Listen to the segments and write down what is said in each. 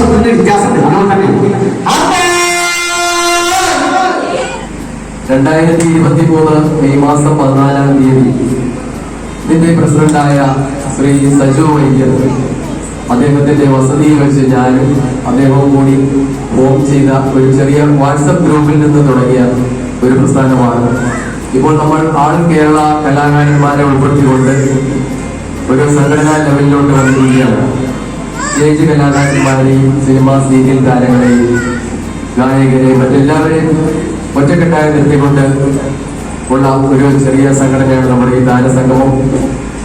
ശബ്ദത്തിന്റെ വ്യത്യാസമുണ്ട്. അതുകൊണ്ട് തന്നെ 2023 മെയ് മാസം 14-ാം തീയതി ഇതിന്റെ പ്രസിഡന്റായ ശ്രീ സജു വൈദ്യർ അദ്ദേഹത്തിന്റെ വസതിയിൽ വെച്ച് ഞാനും അദ്ദേഹവും കൂടി ഫോം ചെയ്ത ഒരു ചെറിയ വാട്സപ്പ് ഗ്രൂപ്പിൽ നിന്ന് തുടങ്ങിയ ഒരു പ്രസ്ഥാനമാണ്. ഇപ്പോൾ നമ്മൾ ആൾ കേരള കലാകാരന്മാരെ ഉൾപ്പെടുത്തിക്കൊണ്ട് ഒരു സംഘടനാ ലെവലിലോട്ട് വന്നിരിക്കുകയാണ്. സ്റ്റേജ് കലാകാരന്മാരെയും സിനിമ സീരിയൽ താരങ്ങളെയും ഗായകരെയും മറ്റെല്ലാവരെയും ഒറ്റക്കെട്ടായി നിർത്തിക്കൊണ്ട് ഉള്ള ഒരു ചെറിയ സംഘടനയാണ് നമ്മുടെ ഈ താരസംഗമം.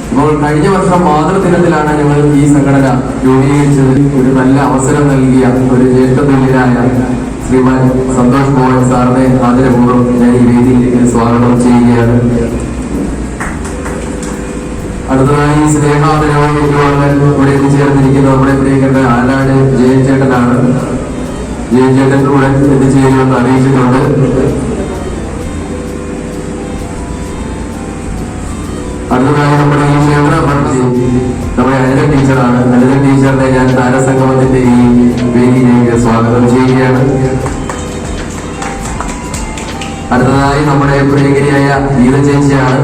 ഇപ്പോൾ കഴിഞ്ഞ വർഷം മാതൃദിനത്തിലാണ് ഞങ്ങൾ ഈ സംഘടന രൂപീകരിച്ചത്. ഒരു നല്ല അവസരം നൽകിയ ഒരു ജ്യേഷ്ഠതുല്യനായ ശ്രീമാൻ സന്തോഷ് മോഹൻ സാറിനെ ആദരപൂർവ്വം ഞാൻ ഈ വേദിയിലേക്ക് സ്വാഗതം ചെയ്യുകയാണ്. അടുത്തതായി സ്നേഹാദരവായി ഇവിടെ എത്തിച്ചേർന്നിരിക്കുന്ന നമ്മുടെ പ്രിയപ്പെട്ട ആലാട് ജയൻ ചേട്ടനാണ്. ജയൻ ചേട്ടൻ കൂടെ എത്തിച്ചേരുമെന്ന് അറിയിച്ചിട്ടുണ്ട്. അടുത്തതായി നമ്മുടെ ഈ നമ്മുടെ അനില ടീച്ചറാണ്. അനില ടീച്ചറിനെ ഞാൻ താരസംഗമത്തിന്റെ ഈ വേദിയിലേക്ക് സ്വാഗതം ചെയ്യുകയാണ്. അടുത്തതായി നമ്മുടെ പ്രിയങ്കരിയായ ഗീത ചേച്ചിയാണ്.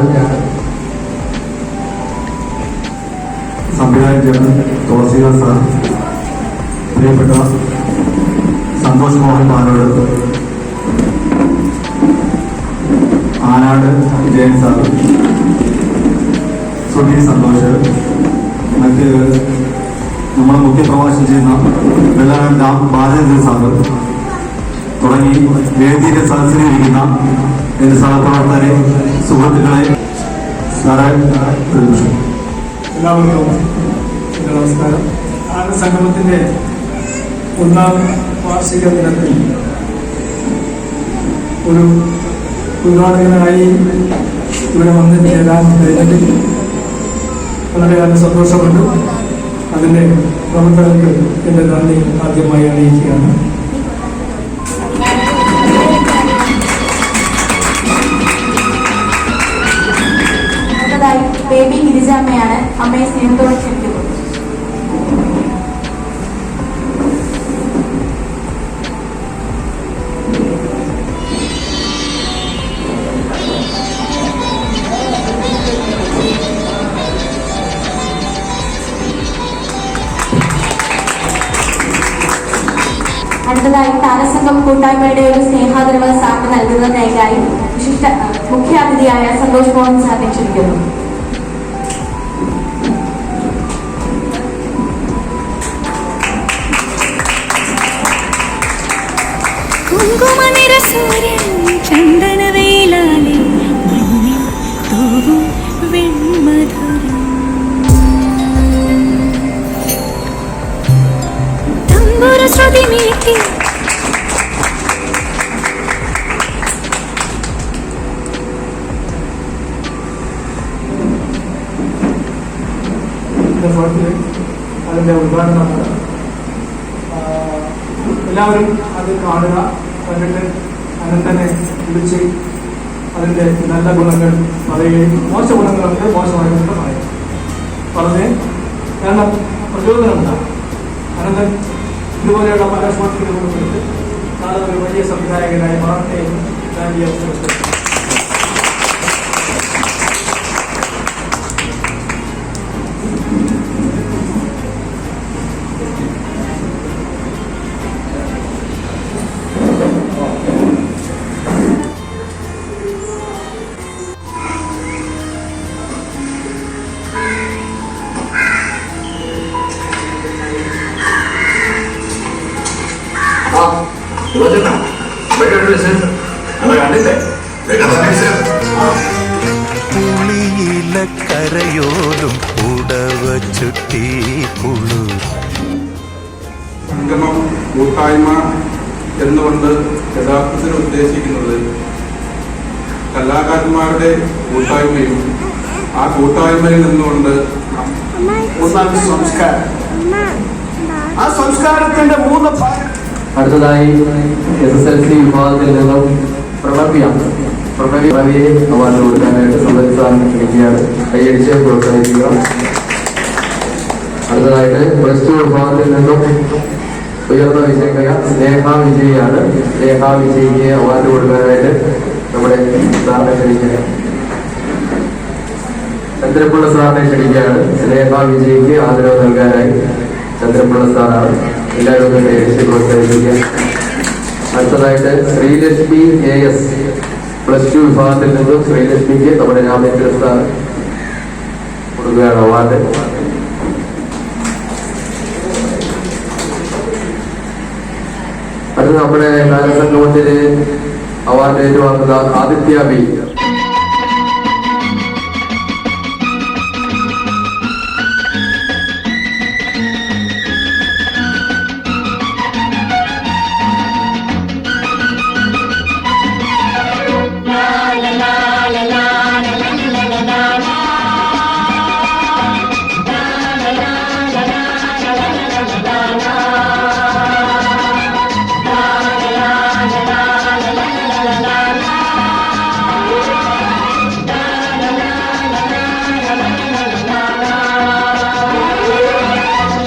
സംവിധായകൻ തോസിക സാർ, പ്രിയപ്പെട്ട സന്തോഷ് മോഹൻ മാനോട്, ആനാട് ജയൻ സാർ, സുധീർ സന്തോഷ്, മറ്റ് നമ്മൾ മുഖ്യപ്രഭാഷണം ചെയ്യുന്ന വെള്ളാരം ബാലചന്ദ്രൻ സാറ് തുടങ്ങി വേദിയിലെ സദസ്സിലിരിക്കുന്ന എന്റെ സഹപ്രവർത്തകരെ, സുഹൃത്തുക്കളെ, സാറേ ഒരു നിമിഷം. എല്ലാവർക്കും നമസ്കാരം. സംഗമത്തിന്റെ 1ാം വാർഷിക ദിനത്തിൽ ഒരു ഉദ്ഘാടകനായി ഇവിടെ വന്ന് ചേരാൻ കഴിഞ്ഞതിൽ വളരെയേറെ സന്തോഷമുണ്ട്. അതിൻ്റെ പ്രവർത്തകർക്ക് എൻ്റെ നന്ദി ആദ്യമായി അറിയിക്കുകയാണ്. ബേബി ഗിരിജാമ്മയാണ്. അമ്മയെ സ്നേഹത്തോടെ ക്ഷണിക്കുന്നു. അടുത്തതായി താരസംഘം കൂട്ടായ്മയുടെ ഒരു സ്നേഹാദരവ് സാറിന് നൽകുന്നതിനായി വിശിഷ്ട മുഖ്യാതിഥിയായ സന്തോഷ് മോഹൻ സാറിനെ ക്ഷണിക്കുന്നു. ചന്ദനവേലാലെ മണ്ണിൽ തൂവും വെൺമധുരം തമ്പുര ശ്രുതി മീട്ടി അതിൻ്റെ ഉദ്ഘാടനമാണ്. എല്ലാവരും അത് കാണുക, കണ്ടിട്ട് അനന്തനെ വിളിച്ച് അതിൻ്റെ നല്ല ഗുണങ്ങൾ പറയുകയും മോശ ഗുണങ്ങളൊക്കെ മോശമായിട്ട് പറയും. പറഞ്ഞ് കാരണം പ്രചോദനമുണ്ടാകും. അനന്തൻ ഇതുപോലെയുള്ള പല ഷോർട്ട് ഫിലിമുകളും എടുത്ത് നാളെ ഒരു വലിയ സംവിധായകനായി മാറട്ടെ എന്ന് ഞാൻ ഈ അവസരത്തിൽ കരയോലും ഉടവ ചുറ്റി പുളു സംഗമം കൂട്ടായ്മ എന്നുകൊണ്ട് യഥാർത്ഥത്തിൽ ഉദ്ദേശിക്കുന്നത് കലാകാരന്മാരുടെ കൂട്ടായ്മയും ആ കൂട്ടായ്മയിൽ നിന്നുകൊണ്ട് സംസ്കാരം, ആ സംസ്കാരത്തിന്റെ 3 ഭാഗം. അടുത്തതായി SSLC വിഭാഗത്തിൽ നിന്നും പ്രണവിയെ അവാർഡ് കൊടുക്കാനായിട്ട് സംബന്ധിച്ചാണ് ക്ഷണിക്കുകയാണ്. കൈയടിച്ച് പ്രോത്സാഹിക്കുക. അടുത്തതായിട്ട് +2 വിഭാഗത്തിൽ നിന്നും ഉയർന്ന വിജയിക്കുക സ്നേഹ വിജയിയാണ്. സ്നേഹ വിജയിക്ക് അവാർഡ് കൊടുക്കാനായിട്ട് നമ്മുടെ സാറിനെ ക്ഷണിക്കുക. ചന്ദ്രപിള്ള സാറിനെ ക്ഷണിക്കുകയാണ്. സ്നേഹ വിജയിക്ക് ആദരവ് നൽകാനായി ചന്ദ്രപിള്ള സാറാണ്. എല്ലാവരും ഒന്ന് കൈയടിച്ച് പ്രോത്സാഹിപ്പിക്കുക. അടുത്തതായിട്ട് ശ്രീലക്ഷ്മി AS +2 വിഭാഗത്തിൽ നിന്നും ശ്രീലക്ഷ്മിക്ക് നമ്മുടെ രാമേന്ദ്രൻ സാർ കൊടുക്കുകയാണ് അവാർഡ്. അടുത്ത നമ്മുടെ ഗാനസംഗമത്തിന് അവാർഡ് ഏറ്റുവാങ്ങുന്ന ആദിത്യ B.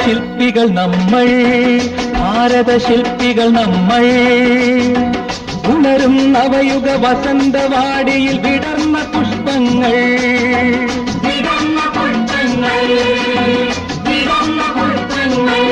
ശില്പികൾ നമ്മൾ, ഭാരത ശില്പികൾ നമ്മൾ, ഉണരും നവയുഗ വസന്തവാടിയിൽ വിടർന്ന പുഷ്പങ്ങൾ, വിടർന്ന പുഷ്പങ്ങൾ, വിടർന്ന പുഷ്പങ്ങൾ.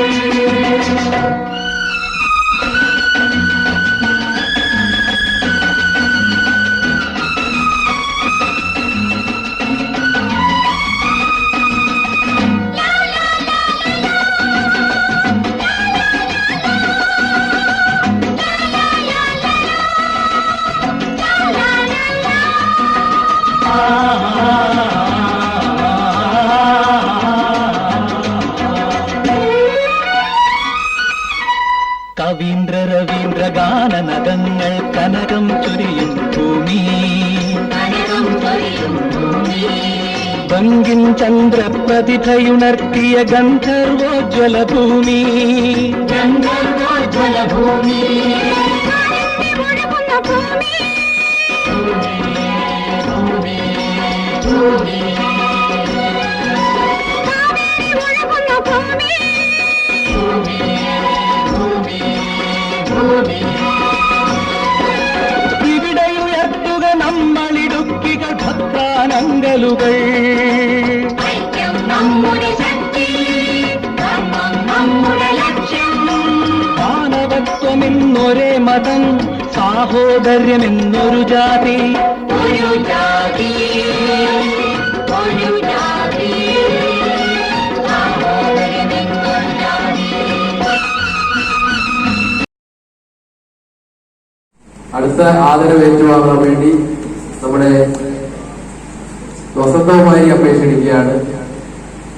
കവീന്ദ്ര രവീന്ദ്ര ഗാനനദങ്ങൾ കനകം ചൊരിയും ഭൂമി, ബങ്കിൻ ചന്ദ്ര പ്രതിഭയുണർത്തിയ ഗന്ധർവോജ്വല ഭൂമി, ഗന്ധർവോജ്വല ഭൂമി. ഇവിടെയുയർത്തുക നമ്മളിടുക്കികൾ ഭക്താനങ്കലുകൾ, മാനവത്വമെന്നൊരേ മതം, സാഹോദര്യമെന്നൊരു ജാതി, ഒരു ജാതി, ഒരു ജാതി. അടുത്ത ആദരവ് ഏറ്റുവാങ്ങാൻ വേണ്ടി നമ്മുടെ വസന്തകുമാരി അമ്മയെ ക്ഷണിക്കുകയാണ്.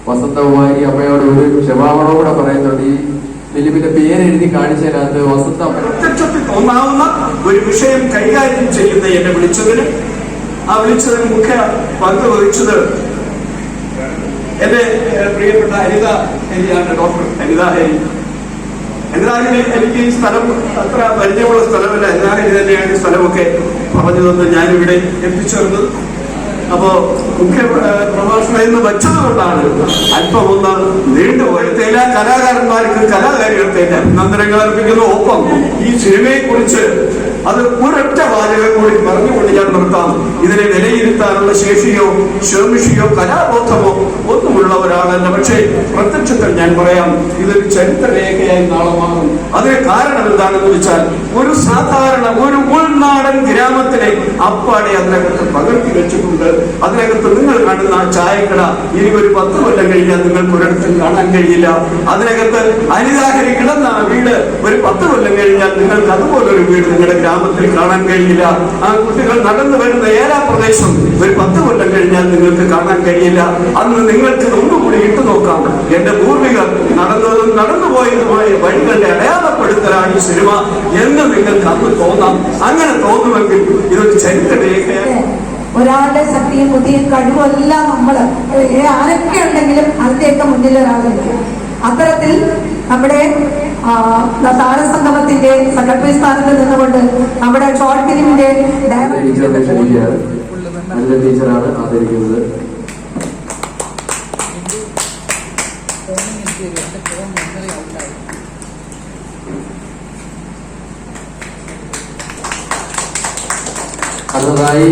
വസന്തകുമാരി അമ്മയോട് ഒരു ക്ഷമാപണവും കൂടെ പറയുന്നുണ്ട്. ഈ ഫിലിമിന്റെ പേരെഴുതി കാണിച്ചതിനകത്ത് വസന്ത പ്രത്യക്ഷത്തിൽ തോന്നാവുന്ന ഒരു വിഷയം കൈകാര്യം ചെയ്യുന്ന എന്നെ വിളിച്ചതിന് മുഖ്യ പങ്ക് വഹിച്ചത് എന്റെ പ്രിയപ്പെട്ട ഹരിത ഹരിയാണ്, ഡോക്ടർ ഹരിത ഹരി. എന്തായാലും എനിക്ക് ഈ സ്ഥലം അത്ര പരിചയമുള്ള സ്ഥലമല്ല. എന്നാലും തന്നെയാണ് ഈ സ്ഥലമൊക്കെ പറഞ്ഞു തന്ന് ഞാനിവിടെ എത്തിച്ചേർന്നത്. അപ്പോ മുഖ്യ പ്രഭാഷണം എന്ന് വെച്ചതുകൊണ്ടാണ് അല്പം ഒന്ന് നീണ്ടുപോയത്. എല്ലാ കലാകാരന്മാർക്ക് കലാകാരികൾക്ക് അഭിനന്ദനങ്ങൾ അർപ്പിക്കുന്നു. ഒപ്പം ഈ സിനിമയെ കുറിച്ച് അത് ഒരൊറ്റ വാചകം കൂടി പറഞ്ഞുകൊണ്ട് ഞാൻ നിർത്താം. ഇതിനെ വിലയിരുത്താനുള്ള ശേഷിയോ ശേമിഷിയോ കലാബോധമോ ഒന്നുമുള്ള ഒരാളല്ല. പക്ഷേ പ്രത്യക്ഷത്തിൽ ഞാൻ പറയാം, ഇതൊരു ചരിത്രരേഖയായി നാളെ മാറും. അതിന് കാരണം എന്താണെന്ന് വെച്ചാൽ, ഒരു സാധാരണ ഒരു ഉൾനാടൻ ഗ്രാമത്തിലെ അപ്പാടെ അതിനകത്ത് പകർത്തി വെച്ചിട്ടുണ്ട്. അതിനകത്ത് നിങ്ങൾ കാണുന്ന ചായക്കട ഇനി ഒരു 10 കൊല്ലം കഴിഞ്ഞാൽ നിങ്ങൾക്ക് ഒരിടത്തും കാണാൻ കഴിയില്ല. അതിനകത്ത് അനിതാഹരി കിടന്ന വീട് ഒരു 10 കൊല്ലം കഴിഞ്ഞാൽ നിങ്ങൾക്ക് അതുപോലൊരു വീട് നിങ്ങളുടെ ഗ്രാമത്തിൽ കാണാൻ കഴിയില്ല. ആ കുട്ടികൾ നടന്നു വരുന്ന ഏലാ പ്രദേശം ഒരു 10 കൊല്ലം കഴിഞ്ഞാൽ നിങ്ങൾക്ക് കാണാൻ കഴിയില്ല. അന്ന് നിങ്ങൾക്ക് ഒന്നുകൂടി ഇട്ടു നോക്കാം. എന്റെ പൂർവികർ നടന്നതും നടന്നുപോയതുമായ വഴികളുടെ അടയാളപ്പെടുത്തലാണ് ഈ സിനിമ എന്ന് നിങ്ങൾക്ക് അന്ന് തോന്നാം. അങ്ങനെ തോന്നുമെങ്കിൽ ഇതൊരു ചരിത്രരേഖയാണ്. ഒരാളുടെ ശക്തിയും ബുദ്ധിയും കഴിവുമെല്ലാം നമ്മൾ ആരൊക്കെ ഉണ്ടെങ്കിലും അതിന്റെയൊക്കെ മുന്നിൽ ഒരാളായിരിക്കും. അത്തരത്തിൽ നമ്മുടെ താരസംഗമത്തിന്റെ സെക്രട്ടറി സ്ഥാനത്ത് നിന്നുകൊണ്ട് നമ്മുടെ ഷോർട്ട് ഫിലിമിന്റെ ടീച്ചറാണ് ആദരിക്കുന്നത്. അടുത്തതായി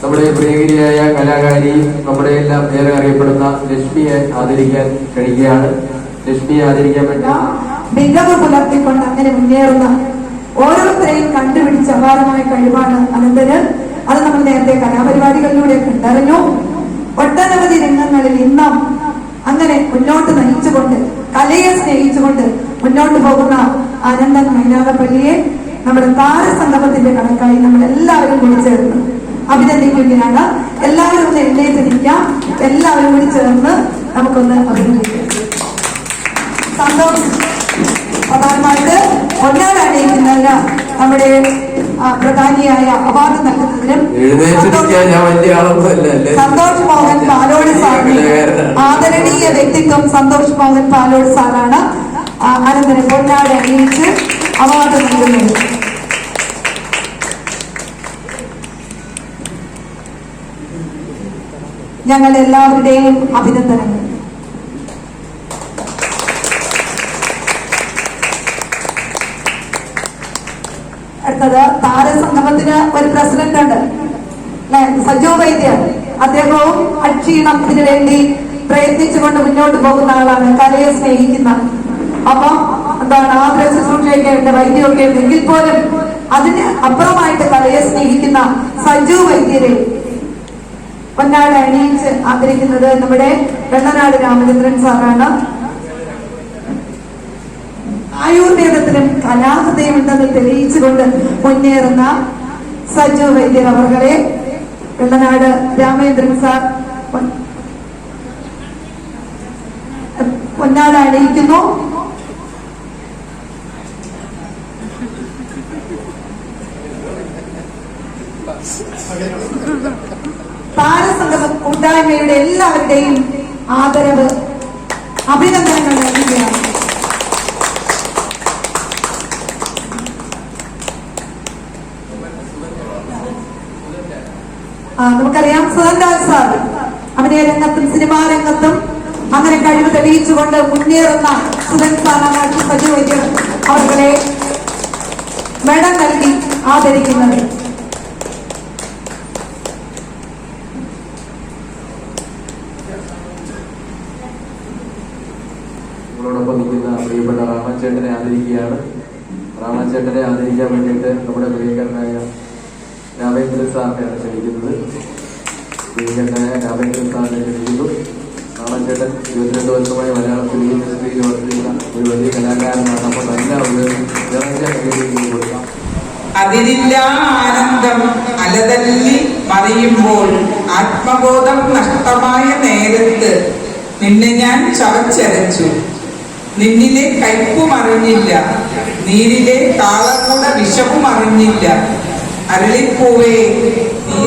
നമ്മുടെ പ്രിയകരിയായ കലാകാരി, നമ്മുടെ എല്ലാം ഏറെ അറിയപ്പെടുന്ന ലക്ഷ്മിയെ ആദരിക്കാൻ ക്ഷണിക്കുകയാണ്. ലക്ഷ്മിയെ ആദരിക്കാൻ വേണ്ടി മികവ് പുലർത്തിക്കൊണ്ട് അങ്ങനെ മുന്നേറുന്ന ഓരോരുത്തരെയും കണ്ടുപിടിച്ച അപാരമായ കഴിവാണ് അനന്തന്. അത് നമ്മൾ നേരത്തെ കലാപരിപാടികളിലൂടെ കണ്ടറിഞ്ഞു. ഒട്ടനവധി രംഗങ്ങളിൽ ഇന്നും അങ്ങനെ മുന്നോട്ട് നയിച്ചുകൊണ്ട് കലയെ സ്നേഹിച്ചുകൊണ്ട് മുന്നോട്ട് പോകുന്ന അനന്തൻ മൈനാഗപ്പള്ളിയെ നമ്മുടെ താരസംഗമത്തിന്റെ കണക്കായി നമ്മൾ എല്ലാവരും കൂടി ചേർന്ന് അഭിനന്ദിക്കുകയാണ്. എല്ലാവരും ഒന്ന് എഴുന്നേറ്റ് നിൽക്കാം. എല്ലാവരും കൂടി ചേർന്ന് നമുക്കൊന്ന് അഭിനന്ദിക്കാം. സന്തോഷം. പ്രധാനമായിട്ട് ഒന്നാലണിയിക്കുന്നതിന് നമ്മുടെ പ്രധാനിയായ അവാർഡ് നൽകുന്നതിനും സന്തോഷ് മോഹൻ പാലോട് സാറിന് ആദരണീയ വ്യക്തിത്വം സന്തോഷ് മോഹൻ പാലോട് സാറാണ് അനന്തരം പൊന്നാട് അണിയിച്ച് അവാർഡ് നൽകുന്നത്. ഞങ്ങളുടെ എല്ലാവരുടെയും അഭിനന്ദനങ്ങൾ. അടുത്തത് താരസംഗമത്തിന് ഒരു പ്രസിഡന്റ് ഉണ്ട് അല്ലെ, സജു വൈദ്യർ. അദ്ദേഹവും അക്ഷീണത്തിന് വേണ്ടി പ്രയത്നിച്ചുകൊണ്ട് മുന്നോട്ട് പോകുന്ന ആളാണ്, കലയെ സ്നേഹിക്കുന്ന. അപ്പൊ എന്താണ് ആദര ശുശ്രൂഷയൊക്കെ ഉണ്ട്, വൈദ്യമൊക്കെ ഉണ്ട്, എങ്കിൽ പോലും അതിന് അപ്പുറമായിട്ട് കലയെ സ്നേഹിക്കുന്ന സജു വൈദ്യരെ പൊന്നാട് അണിയിച്ച് ആദരിക്കുന്നത് നമ്മുടെ വെള്ളനാട് രാമചന്ദ്രൻ സാറാണ്. ആയുർവേദത്തിലും കലാഹൃദയമുണ്ടെന്ന് തെളിയിച്ചുകൊണ്ട് മുന്നേറുന്ന സജു വൈദ്യർ അവരെ വെള്ളനാട് രാമചന്ദ്രൻ സാർ പൊന്നാട് അണിയിക്കുന്നു. താരസംഗമ കൂട്ടായ്മയുടെ എല്ലാവരുടെയും ആദരവ് അഭിനന്ദനങ്ങൾ നൽകുകയാണ്. നമുക്കറിയാം സുധൻലാൽ സാർ അഭിനയ രംഗത്തും സിനിമാ രംഗത്തും അങ്ങനെ കഴിവ് തെളിയിച്ചുകൊണ്ട് മുന്നേറുന്ന സുധൻ സാറാണ് സജു വൈദ്യർ അവരെ മെഡൽ നൽകി ആദരിക്കുന്നത്. നമ്മളോടൊപ്പം നിൽക്കുന്ന പ്രിയപ്പെട്ട റാണച്ചേട്ടനെ ആദരിക്കുകയാണ്. റാണച്ചേട്ടനെ ആദരിക്കാൻ വേണ്ടിയിട്ട് നമ്മുടെ പ്രിയങ്കരനായ രാമേന്ദ്രൻ സാറിനെയാണ് ക്ഷണിക്കുന്നത്. പ്രിയങ്കരനായ രാമേന്ദ്രൻ സാറിനെ ക്ഷണിക്കുന്നു. റാണച്ചേട്ടൻ 22 വർഷമായി മലയാള ഫിലിം ഇൻഡസ്ട്രിയിൽ വർക്ക് ചെയ്യുന്ന ഒരു വലിയ കലാകാരനാണ്. അപ്പോൾ നല്ല ഒരു നിറഞ്ഞ കൊടുക്കാം. അതിരില്ല ആനന്ദം അലതല്ലി മറിയുമ്പോൾ ആത്മബോധം നഷ്ടമായ നേരത്ത് നിന്നെ ഞാൻ ചവച്ചരച്ചു. നിന്നിലെ കയ്പും അറിഞ്ഞില്ല, നീരിലെ കാളകൂട വിഷവും അറിഞ്ഞില്ല. അരളിപ്പൂവേ നീ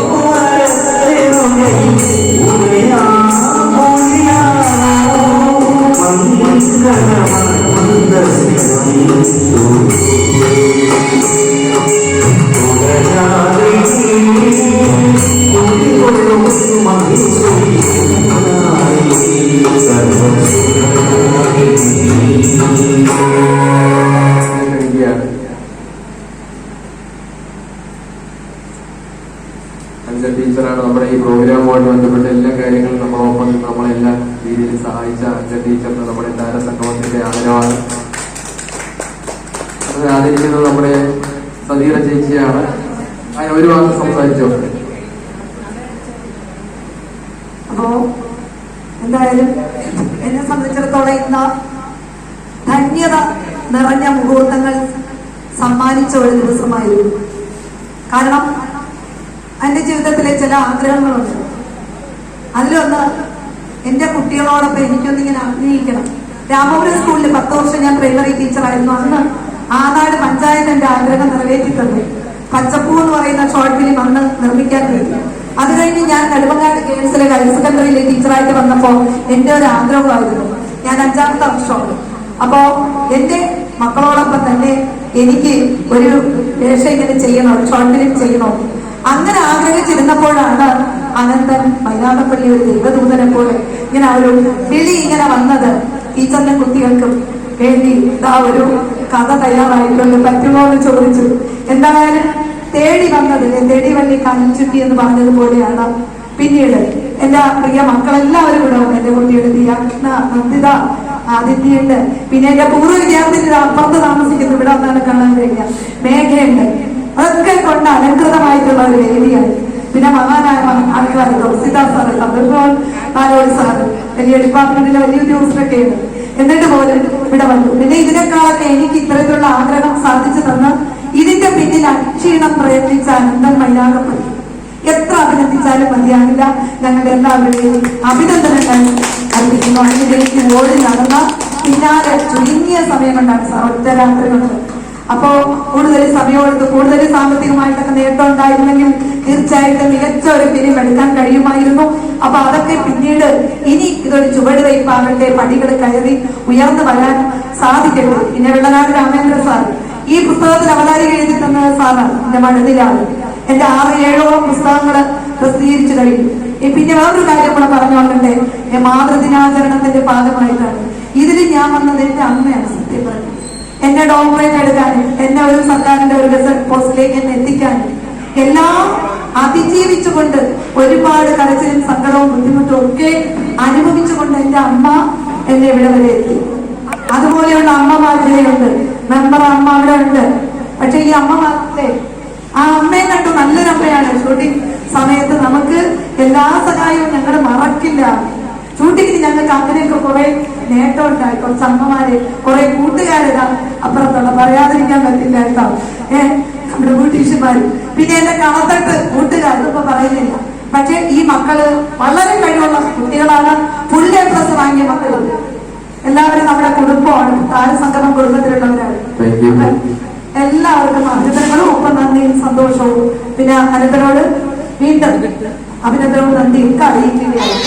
ടീച്ചറാണ് നമ്മുടെ ഈ പ്രോഗ്രാമുമായി ബന്ധപ്പെട്ട എല്ലാ കാര്യങ്ങളും നമ്മളൊപ്പം നമ്മളെല്ലാ രീതിയിൽ സഹായിച്ച അഞ്ചൽ ടീച്ചറിന് നമ്മുടെ താരസംഗമത്തിന്റെ ആദരവാണ്. അത് ആദരിക്കുന്നത് നമ്മുടെ സതീറ ചേച്ചിയാണ്. അതിന് ഒരു വാക്ക് സംസാരിച്ചോ. അപ്പോ എന്തായാലും എന്നെ സംബന്ധിച്ചിടത്തോളം ഇന്ന് ധന്യത നിറഞ്ഞ മുഹൂർത്തങ്ങൾ സമ്മാനിച്ച ഒരു ദിവസമായിരുന്നു. കാരണം എൻ്റെ ജീവിതത്തിലെ ചില ആഗ്രഹങ്ങളുണ്ട്. അതിലൊന്ന് എൻ്റെ കുട്ടികളോടൊപ്പം എനിക്കൊന്നിങ്ങനെ അഭിനയിക്കണം. രാമപുരം സ്കൂളിൽ 10 വർഷം ഞാൻ പ്രൈമറി ടീച്ചറായിരുന്നു. അന്ന് ആനാട് പഞ്ചായത്ത് എൻ്റെ ആഗ്രഹം നിറവേറ്റി തന്നു. പച്ചപ്പൂ എന്ന് പറയുന്ന ഷോർട്ട് ഫിലിം അന്ന് നിർമ്മിക്കാൻ വേണ്ടി. അത് കഴിഞ്ഞ് ഞാൻ നെടുമങ്ങാട് ഗേൾസിലെ ഹയർ സെക്കൻഡറിയിലെ ടീച്ചറായിട്ട് വന്നപ്പോൾ എൻ്റെ ഒരു ആഗ്രഹമായിരുന്നു. ഞാൻ 5ാമത്തെ വർഷമാണ്. അപ്പോ എൻ്റെ മക്കളോടൊപ്പം തന്നെ എനിക്ക് ഒരു വേഷം ഇങ്ങനെ ചെയ്യണോ, ഷോർട്ട് ഫിലിം ചെയ്യണോ, അങ്ങനെ ആഗ്രഹിച്ചിരുന്നപ്പോഴാണ് അനന്തൻ മൈനാഗപ്പള്ളി ഒരു ദൈവദൂതനെ പോലെ ഇങ്ങനെ ഒരു വിളി ഇങ്ങനെ വന്നത്. ടീച്ചറിന്റെ കുട്ടികൾക്കും വേണ്ടി ഇതാ ഒരു കഥ തയ്യാറായിട്ടുണ്ട്, പറ്റുമോ എന്ന് ചോദിച്ചു. എന്തായാലും തേടി വന്നത് തേടി വള്ളി കാലം ചുറ്റി എന്ന് പറഞ്ഞതുപോലെയാണ് പിന്നീട് എന്റെ പ്രിയ മക്കളെല്ലാവരും കൂടെ വന്നു. എന്റെ കുട്ടിയുടെ ദിയാകൃഷ്ണ, നന്ദിത, ആദിത്യയുണ്ട്. പിന്നെ എന്റെ പൂർവ്വ വിദ്യാർത്ഥികൾ അപ്പുറത്ത് താമസിക്കുന്നു, ഇവിടെ വന്നാണ് കാണാൻ കഴിഞ്ഞാൽ മേഘയുണ്ട്. അതൊക്കെ കൊണ്ട് അലങ്കൃതമായിട്ടുള്ള ഒരു വേദിയാണ്. പിന്നെ മഹാനായ ആൾക്കാർ തുളസിദാ സാറ്, സന്തോഷ് നാരോളി സാറ്, വലിയ ഡിപ്പാർട്ട്മെന്റിലെ വലിയ ഉദ്യോഗസ്ഥരൊക്കെ ഉണ്ട്. എന്നിട്ട് പോലും ഇവിടെ വന്നു. പിന്നെ ഇതിനേക്കാളൊക്കെ എനിക്ക് ഇത്തരത്തിലുള്ള ആഗ്രഹം സാധിച്ചു തന്ന് ഇതിന്റെ പിന്നിൽ അക്ഷീണം പ്രയത്നിച്ച അനന്തൻ മൈലാകപ്പൻ, എത്ര അഭിനന്ദിച്ചാലും മതിയാകില്ല. ഞങ്ങളുടെ എല്ലാവരുടെയും അഭിനന്ദനങ്ങൾ അർപ്പിക്കുന്നു. അതിലേക്ക് ഓടി നടന്ന പിന്നാലെ ചുരുങ്ങിയ സമയം കൊണ്ടാണ് സാർ, ഒറ്റ രാത്രി കൊണ്ട്. അപ്പോ കൂടുതൽ സമയമെടുത്ത് കൂടുതൽ സാമ്പത്തികമായിട്ടൊക്കെ നേട്ടം ഉണ്ടായിരുന്നെങ്കിൽ തീർച്ചയായിട്ടും മികച്ച ഒരു ഫിലിം എടുക്കാൻ കഴിയുമായിരുന്നു. അപ്പൊ അതൊക്കെ പിന്നീട് ഇനി ഇതൊരു ചുവടുവയ്പാകട്ടെ, പടികൾ കയറി ഉയർന്നു വരാൻ സാധിക്കട്ടെ. പിന്നെ വെള്ളനാട് രാമേന്ദ്ര സാർ ഈ പുസ്തകത്തിൽ അവതാരിക എഴുതി തന്നത് സാറാണ്, എന്റെ മഴതിലാണ്. എന്റെ 6-7ഓളം പുസ്തകങ്ങൾ പ്രസിദ്ധീകരിച്ചു കഴിഞ്ഞു. പിന്നെ വേറൊരു കാര്യം കൂടെ പറഞ്ഞോണ്ടേ, മാതൃദിനാചരണത്തിന്റെ ഭാഗമായിട്ടാണ് ഇതിൽ ഞാൻ വന്നത്. എന്റെ അമ്മയാണ് സത്യം പറഞ്ഞു എന്നെ ഡോക്ടറേറ്റ് എടുക്കാനും എന്നെ ഒരു സർക്കാരിന്റെ ഒരു ഗസറ്റ് പോസ്റ്റിലേക്ക് എന്നെ എത്തിക്കാനും എല്ലാം അതിജീവിച്ചുകൊണ്ട് ഒരുപാട് കരച്ചിലും സങ്കടവും ബുദ്ധിമുട്ടും ഒക്കെ അനുഭവിച്ചുകൊണ്ട് എന്റെ അമ്മ എന്നെ ഇവിടെ വരെ എത്തി. അതുപോലെയുള്ള അമ്മമാരുടെയുണ്ട്, മെമ്പർ അമ്മ അവിടെ ഉണ്ട്. പക്ഷെ ഈ അമ്മമാരുടെ ആ അമ്മയെ കണ്ടു നല്ലൊരു അമ്മയാണ്. ഷൂട്ടിംഗ് സമയത്ത് നമുക്ക് എല്ലാ സഹായവും ഞങ്ങൾ മറക്കില്ല. ഷൂട്ടിങ്ങിന് ഞങ്ങൾക്ക് അങ്ങനെയൊക്കെ കുറെ നേട്ടം ഉണ്ടായി. കുറച്ച് അമ്മമാര്, കുറെ കൂട്ടുകാരിതാ അപ്പുറത്തുള്ള, പറയാതിരിക്കാൻ പറ്റില്ല കേട്ടോ. നമ്മുടെ ബ്യൂട്ടീഷ്യന്മാര്, പിന്നെ എന്റെ കളത്തട്ട് കൂട്ടുകാർ, ഇപ്പൊ പറയുന്നില്ല. പക്ഷെ ഈ മക്കള് വളരെ കഴിവുള്ള കുട്ടികളാണ്. ഫുൾ A+ വാങ്ങിയ മക്കള് എല്ലാവരും നമ്മുടെ കുടുംബമാണ്, താരസംഗമം കുടുംബത്തിലുള്ളവരാണ്. എല്ലാവർക്കും അഭിനന്ദനങ്ങളും ഒപ്പം നന്ദിയും സന്തോഷവും. പിന്നെ അനന്തനോട് വീണ്ടും അഭിനന്ദനവും നന്ദിയും ഒക്കെ അറിയിക്കുകയാണ്.